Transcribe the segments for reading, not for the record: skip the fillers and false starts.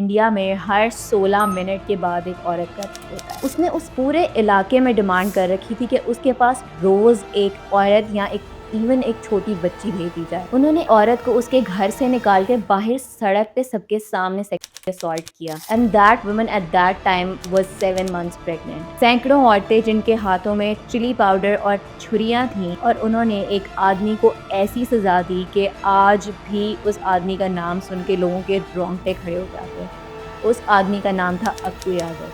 India में हर 16 minute के बाद एक औरत का रेप होता है। उसने उस पूरे इलाके में डिमांड कर रखी थी कि उसके पास रोज़ एक औरत या एक छोटी बच्ची भेजी जाए। उन्होंने औरत को उसके घर से निकाल के बाहर सड़क पे सबके सामने असॉल्ट किया and that woman at that time was 7 months pregnant. सैकड़ों औरतें जिनके हाथों में चिली पाउडर और छुरियां थीं और उन्होंने एक आदमी को ऐसी सजा दी कि आज भी उस आदमी का नाम सुन के लोगों के रोंगटे खड़े हो जाते हैं। उस आदमी का नाम था Akku Yadav.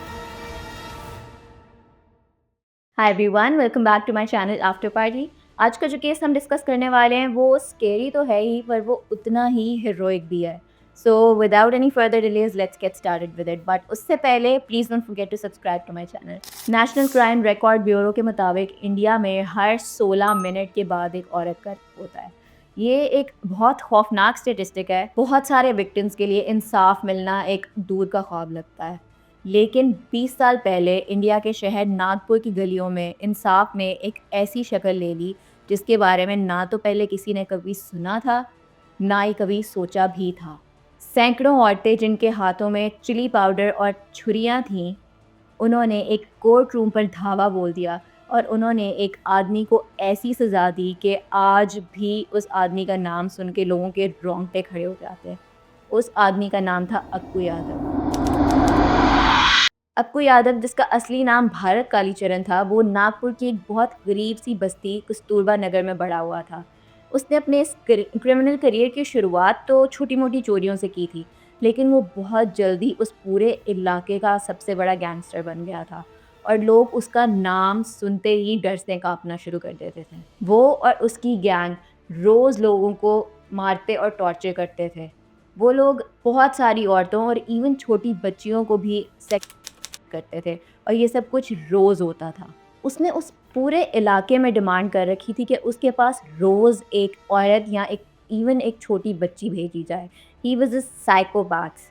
Hi everyone, welcome back to my channel after party. आज का जो केस हम डिस्कस करने वाले हैं वो स्केरी तो है ही, पर वो उतना ही हीरोइक भी है। So without any further delays let's get started with it. But उससे पहले please don't forget to subscribe to my channel. National crime record bureau के मुताबिक इंडिया में हर 16 मिनट के बाद एक औरत का रेप होता है। ये एक बहुत खौफनाक स्टेटिस्टिक है। बहुत सारे विक्टिम्स के लिए इंसाफ मिलना एक दूर का ख्वाब लगता है। लेकिन 20 साल पहले इंडिया के शहर नागपुर की गलियों में इंसाफ ने एक ऐसी शक्ल ले ली जिसके बारे में ना तो पहले किसी ने कभी सुना था, ना ही कभी सोचा भी था। सैकड़ों औरतें जिनके हाथों में चिली पाउडर और छुरियां थीं, उन्होंने एक कोर्ट रूम पर धावा बोल दिया और उन्होंने एक आदमी को ऐसी सज़ा दी कि आज भी उस आदमी का नाम सुन के लोगों के रोंगटे खड़े हो जाते हैं। उस आदमी का नाम था अक्कू यादव। अक्कू यादव, जिसका असली नाम भारत कालीचरण था, वो नागपुर की एक बहुत गरीब सी बस्ती कस्तूरबा नगर में बड़ा हुआ था। उसने अपने इस क्रिमिनल करियर की शुरुआत तो छोटी मोटी चोरियों से की थी, लेकिन वो बहुत जल्दी उस पूरे इलाके का सबसे बड़ा गैंगस्टर बन गया था और लोग उसका नाम सुनते ही डर से कांपना शुरू कर देते थे। वो और उसकी गैंग रोज़ लोगों को मारते और टॉर्चर करते थे। वो लोग बहुत सारी औरतों और इवन छोटी बच्चियों को भी करते थे और ये सब कुछ रोज़ होता था। उसने उस पूरे इलाके में डिमांड कर रखी थी कि उसके पास रोज़ एक औरत या एक छोटी बच्ची भेजी जाए। He was a psychopath.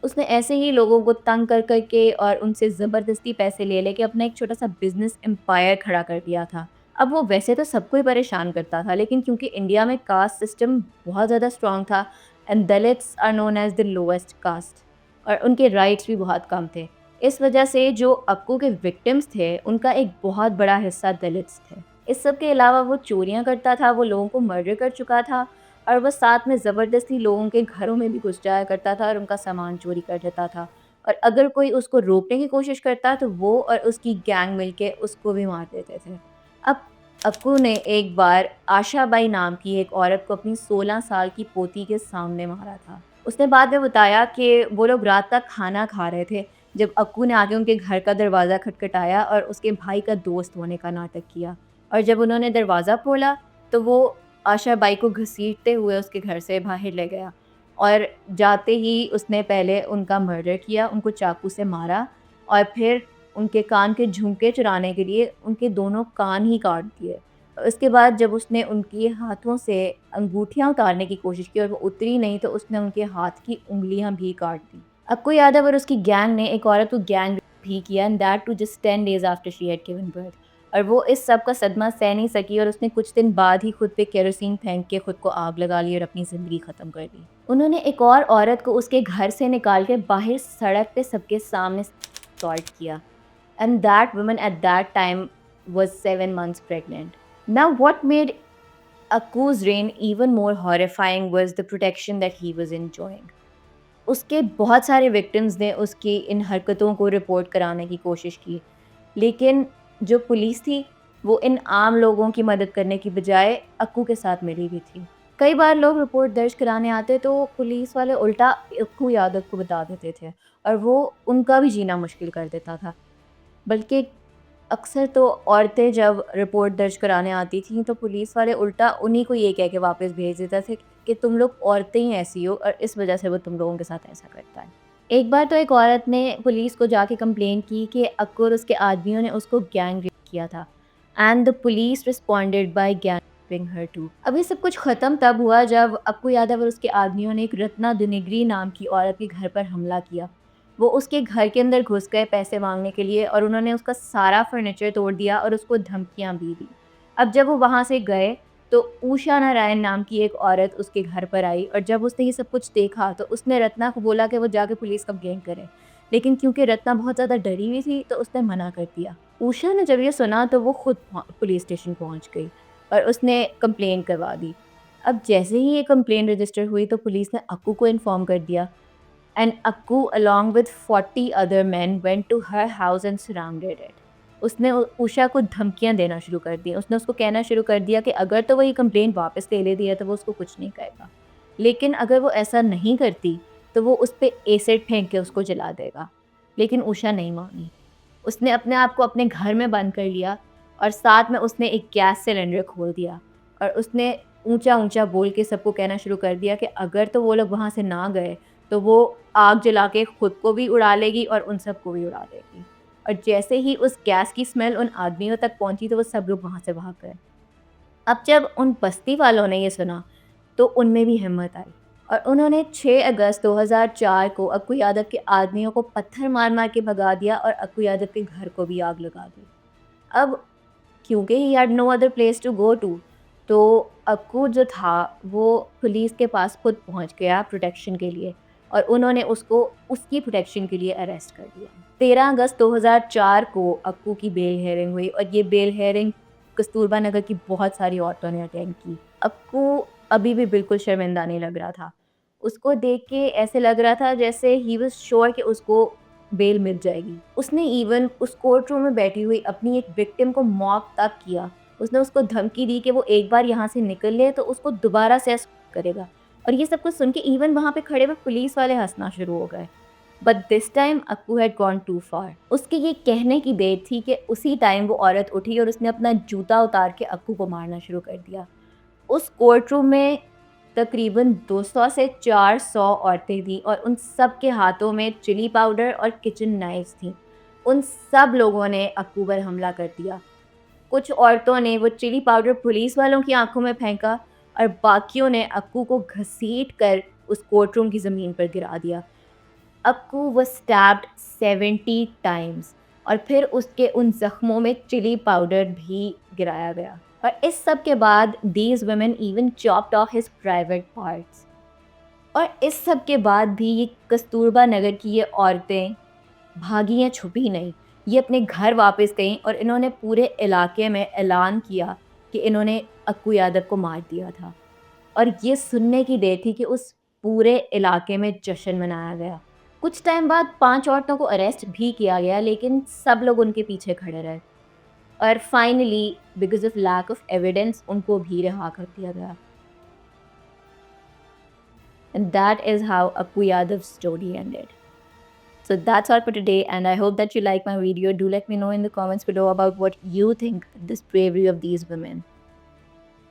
उसने ऐसे ही लोगों को तंग कर के और उनसे ज़बरदस्ती पैसे ले लेके अपना एक छोटा-सा बिज़नेस एम्पायर खड़ा कर दिया था। अब वो वैसे तो सबको ही परेशान करता था, लेकिन क्योंकि इंडिया में कास्ट सिस्टम बहुत ज़्यादा स्ट्रॉन्ग था and Dalits are known as the lowest caste और उनके राइट्स भी बहुत कम थे। इस वजह से जो अक्कू के विक्टिम्स थे, उनका एक बहुत बड़ा हिस्सा दलित्स थे। इस सब के अलावा वो चोरियाँ करता था, वो लोगों को मर्डर कर चुका था और वो साथ में ज़बरदस्ती लोगों के घरों में भी घुस जाया करता था और उनका सामान चोरी कर लेता था। और अगर कोई उसको रोकने की कोशिश करता तो वो और उसकी गैंग मिलके उसको भी मार देते थे। अब अक्कू ने एक बार आशा बाई नाम की एक औरत को अपनी 16 साल की पोती के सामने मारा था। उसने बाद में बताया कि वो लोग रात का खाना खा रहे थे जब अक्कू ने आके उनके घर का दरवाज़ा खटखटाया और उसके भाई का दोस्त होने का नाटक किया। और जब उन्होंने दरवाज़ा खोला तो वो आशा बाई को घसीटते हुए उसके घर से बाहर ले गया और जाते ही उसने पहले उनका मर्डर किया, उनको चाकू से मारा और फिर उनके कान के झुमके चुराने के लिए उनके दोनों कान ही काट दिए। उसके बाद जब उसने उनके हाथों से अंगूठियाँ उतारने की कोशिश की और वो उतरी नहीं तो उसने उनके हाथ की उँगलियाँ भी काट दी। अक्कू यादव और उसकी गैंग ने एक औरत को गैंग भी किया and that too just 10 days after she had given birth. और वो इस सब का सदमा सह नहीं सकी और उसने कुछ दिन बाद ही खुद पे केरोसिन फेंक के खुद को आग लगा ली और अपनी ज़िंदगी ख़त्म कर दी। उन्होंने एक और औरत को उसके घर से निकाल के बाहर सड़क पे सबके सामने असॉल्ट किया and that woman at that time was 7 months pregnant. Now what made Akku's reign even more horrifying was the protection that he was enjoying. उसके बहुत सारे विक्टिम्स ने उसकी इन हरकतों को रिपोर्ट कराने की कोशिश की, लेकिन जो पुलिस थी वो इन आम लोगों की मदद करने की बजाय अक्कू के साथ मिली हुई थी। कई बार लोग रिपोर्ट दर्ज कराने आते तो पुलिस वाले उल्टा अक्कू यादव को बता देते थे और वो उनका भी जीना मुश्किल कर देता था। बल्कि अक्सर तो औरतें जब रिपोर्ट दर्ज कराने आती थीं तो पुलिस वाले उल्टा उन्हीं को ये कह के वापस भेज देते थे कि तुम लोग औरतें ही ऐसी हो और इस वजह से वो तुम लोगों के साथ ऐसा करता है। एक बार तो एक औरत ने पुलिस को जाके कंप्लेन की कि अक्कू और उसके आदमियों ने उसको गैंग रेप किया था and the police responded by gang raping her too. अब ये सब कुछ ख़त्म तब हुआ जब अक्कू यादव और उसके आदमियों ने एक रत्ना दुनिगरी नाम की औरत के घर पर हमला किया। वो उसके घर के अंदर घुस गए पैसे मांगने के लिए और उन्होंने उसका सारा फर्नीचर तोड़ दिया और उसको धमकियाँ भी दी। अब जब वो वहाँ से गए तो उषा नारायण नाम की एक औरत उसके घर पर आई और जब उसने ये सब कुछ देखा तो उसने रत्ना को बोला कि वो जाके पुलिस कंप्लेंट करे। लेकिन क्योंकि रत्ना बहुत ज़्यादा डरी हुई थी तो उसने मना कर दिया। उषा ने जब ये सुना तो वो खुद पुलिस स्टेशन पहुंच गई और उसने कंप्लेंट करवा दी। अब जैसे ही ये कंप्लेंट रजिस्टर हुई तो पुलिस ने अक्कू को इन्फॉर्म कर दिया and Akku along with 40 other men went to her house and surrounded it. उसने उषा को धमकियाँ देना शुरू कर दी। उसने उसको कहना शुरू कर दिया कि अगर तो वो ये कंप्लेंट वापस ले लेती है तो वो उसको कुछ नहीं कहेगा। लेकिन अगर वो ऐसा नहीं करती तो वो उस पे एसिड फेंक के उसको जला देगा। लेकिन उषा नहीं मानी। उसने अपने आप को अपने घर में बंद कर लिया और साथ में उसने एक गैस सिलेंडर खोल दिया और उसने ऊँचा-ऊँचा बोल के सबको कहना शुरू कर दिया कि अगर तो वो लोग वहाँ से ना गए तो वो आग जला के खुद को भी उड़ा लेगी और उन सबको भी उड़ा देगी। और जैसे ही उस गैस की स्मेल उन आदमियों तक पहुंची तो वो सब लोग वहाँ से भाग गए। अब जब उन बस्ती वालों ने ये सुना तो उनमें भी हिम्मत आई और उन्होंने 6 अगस्त 2004 को अक्कू यादव के आदमियों को पत्थर मार-मार के भगा दिया और अक्कू यादव के घर को भी आग लगा दी। अब क्योंकि he had no other place to go to, तो अक्कू जो था वो पुलिस के पास खुद पहुंच गया प्रोटेक्शन के लिए और उन्होंने उसको उसकी प्रोटेक्शन के लिए अरेस्ट कर लिया। 13 अगस्त 2004 को अक्कू की बेल हियरिंग हुई और ये बेल हियरिंग कस्तूरबा नगर की बहुत सारी औरतों ने अटेंड की। अक्कू अभी भी बिल्कुल शर्मिंदा नहीं लग रहा था। उसको देख के ऐसे लग रहा था जैसे ही वाज़ श्योर कि उसको बेल मिल जाएगी। उसने इवन उस कोर्ट रूम में बैठी हुई अपनी एक विक्टिम को मॉक तक किया। उसने उसको धमकी दी कि वो एक बार यहाँ से निकल ले तो उसको दोबारा से असॉल्ट करेगा। और ये सब कुछ सुन के इवन वहाँ पे खड़े हुए पुलिस वाले हँसना शुरू हो गए। But this time Akku had gone too far. उसके ये कहने की देर थी कि उसी टाइम वो औरत उठी और उसने अपना जूता उतार के अक्कू को मारना शुरू कर दिया। उस कोर्ट रूम में तकरीबन 200 से 400 औरतें थीं और उन सब के हाथों में चिली पाउडर और किचन नाइफ्स थीं। उन सब लोगों ने अक्कू पर हमला कर दिया। कुछ औरतों ने वो चिली पाउडर पुलिस वालों की आंखों में फेंका और बाकियों ने अक्कू को घसीट कर उस कोर्ट रूम की ज़मीन पर गिरा दिया। अक्कू was stabbed 70 टाइम्स और फिर उसके उन ज़ख्मों में चिली पाउडर भी गिराया गया। और इस सब के बाद these women even chopped off his private parts। और इस सब के बाद भी ये कस्तूरबा नगर की ये औरतें भागी हैं, छुपी नहीं। ये अपने घर वापस गईं और इन्होंने पूरे इलाके में ऐलान किया कि इन्होंने अक्कू यादव को मार दिया था। और ये सुनने की देर थी कि उस पूरे इलाके में जश्न मनाया गया। कुछ टाइम बाद 5 औरतों को अरेस्ट भी किया गया लेकिन सब लोग उनके पीछे खड़े रहे और finally because of lack of evidence उनको भी रिहा कर दिया गया। And that is how Appu Yadav's story ended. So that's all for today, and I hope that you like my video. Do let me know in the comments below about what you think of this bravery of these women.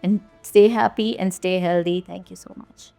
And stay happy and stay healthy. Thank you so much.